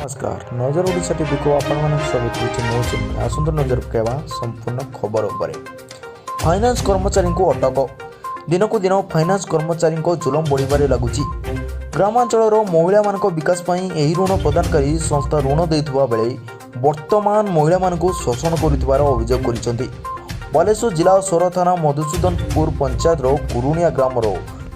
नमस्कार नजर ओडिशा टीवी को आपण स्वागत करुँच आसत नजर पकड़ा संपूर्ण खबर उपर फाइनान्स कर्मचारी को अटक दिन को दिन फाइनान्स कर्मचारी जुलम बढ़िबारे लगुच ग्रामांचल महिला मान विकास यही ऋण प्रदानकारी संस्था ऋण देता बेले वर्तमान महिला मान शोषण कर अभियोग कर बालेश्वर जिला सोर थाना मधुसूदनपुर पंचायत कुरुणिया ग्राम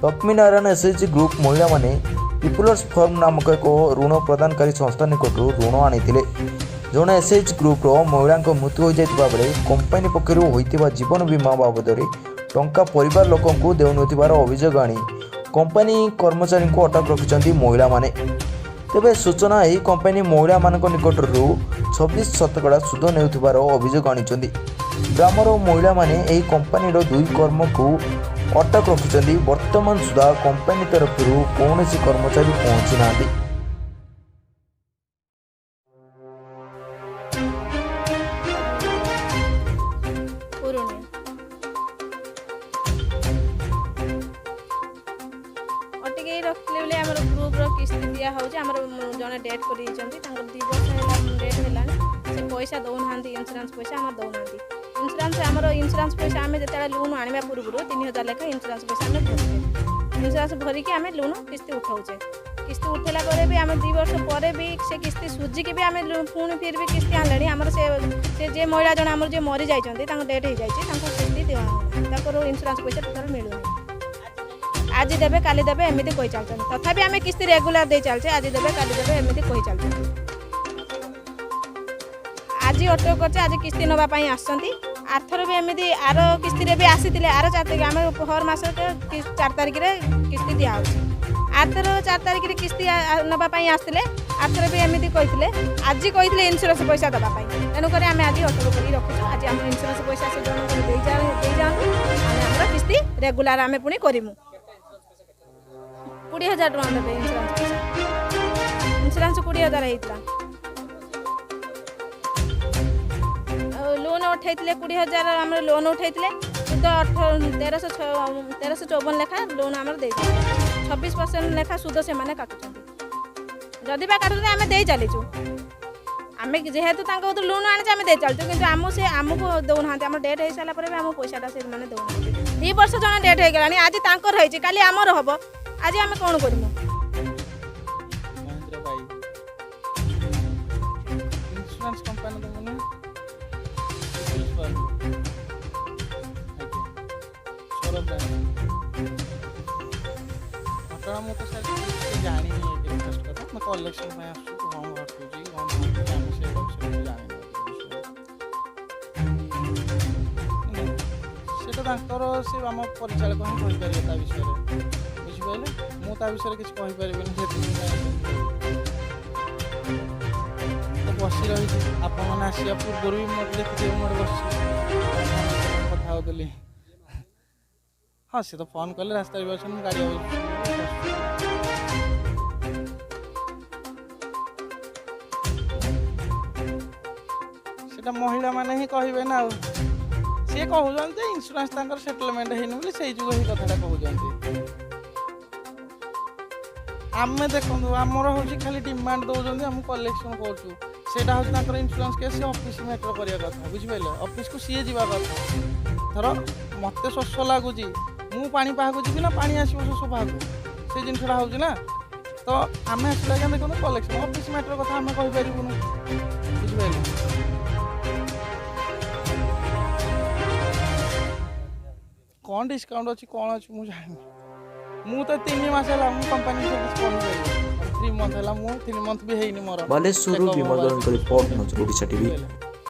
लक्ष्मीनारायण एसएचजी ग्रुप महिला माने पिपुलर्स फर्म नामक एक ऋण प्रदानकारी संस्था निकट ऋण आनी जड़े एसएच ग्रुप महिला मृत्यु हो जाता बेले कंपनी पक्षर होता जीवन बीमा बाबद टंका परिवार लोक देउनथिबार अभियोग आनी कंपनी कर्मचारी को अटक रखिंट महिला माने तेबे सूचना यही कंपनी महिला मान निकट 26% सुध नेउथिबार अभियोग आनी ग्रामर महिला माने यही कंपनी 2 कर्म को अटक रखिंट वर्तमान सुधा कंपनी तरफ कौन कर्मचारी पहुंची ना अटिके रखले आम ग्रुप किस्ती दिया जड़े डेट कर 2 वर्ष डेट है से पैसा दौना इन्शुरांस पैसा आम दौना इन्शुरांस पैसा आम जो लोन आने पूर्व 3000 लेखा इन्शुरांस पैसा आम भरुचे इन्शुरांस भरिकी आम लोन किस्ती उठाऊे किस्ती उठेला भी आम 2 वर्ष पर भी से किस्ती सुझिकी भी आम पुणी फिर भी किस्ती आने आमर से महिला जन आम जो मरी जाइए डेट हो जाए किस्ती दिया इन्शुरांस पैसा टोटाल मिलूनी आज देवे काली देवे एमती कही चलते तथापि आम किस्ती रेगुलर दे चलचे आज देवे काली देवे एमती कही चलते आज अटक करचे आज किस्ती नापी आसती आरथर भी एमती आर किस्ती भी आसी आर 4 तारीख आम हर मस 4 तारीख किस्ती दिया आरथर 4 तारीख किस्ती नापी आसते आरथर भी एमती कही आज कही इन्शुरांस पैसा देवाई तेणुक आम आज अटक कर रखुचु आज आम इन्शुरांस पैसा से जन जाऊँ आम किस्ती रेगुलर आम पुणी करूँ 20,000 टका देवे इन्शुरांस पैसा इन्शुरांस 20,000 होता लोन उठाई 20,000 आम लोन उठाई सुध 1354 लेखा लोन आम दे 26% लेखा सुध से काटुं जदि काटुं आम दे चलीचु आम जेहेतु लोन आने आम दे चलचु कि आमको दौना आम डेट हो सारापर भी आम पैसाटा से दौना 2 वर्ष जन डेट हो गलानी आज तांकर होइछि काली आमर हम आज आम कौन करूँ इन्शुरांस कंपनी दमने घटना मु तो सर जानी फर्स्ट कथा मैं कलेक्शन में आसु कौन घटुची कौन आम से जानी से तो तांकर से आम परिचालक ही कहि परिबे ता विषय बुझिपारे मु ता विषय किसी कहि परिबेनी तो बसी रही आपण मैंने आसिया पूर्व भी मत देखिए मोटे बस कथा होली हाँ सी तो फोन कले रास्ता भी अच्छे गाड़ी सेटा महिला माने ही कहे ना सी कहते इन्शुरांस सेटलमेंट है से जुग ही कथा कहते आम देखो आमर हूँ खाली डिमांड दौरान आम कलेक्शन करा हूँ इन्शुरांस केस ऑफिस मैटर करने कथा बुझिपारे ऑफिस को सी जा कथा धर मत शोष लगुच मु पानी पाक जी ना पानी आसो शोष पाक से जिनसा हूँ ना तो आम आसला क्या देखो कलेक्शन ऑफिस मैटर कथा आम कहीपर बुझिपारे कौन डिस्काउंट अच्छी कौन अच्छी मुझे जानी मु तो 3 मास है कंपनी से कुछ 3 मंथ है 3 मंथ भी है मोर बालेश्वर विमल रिपोर्ट नजर ओडिशा टीवी।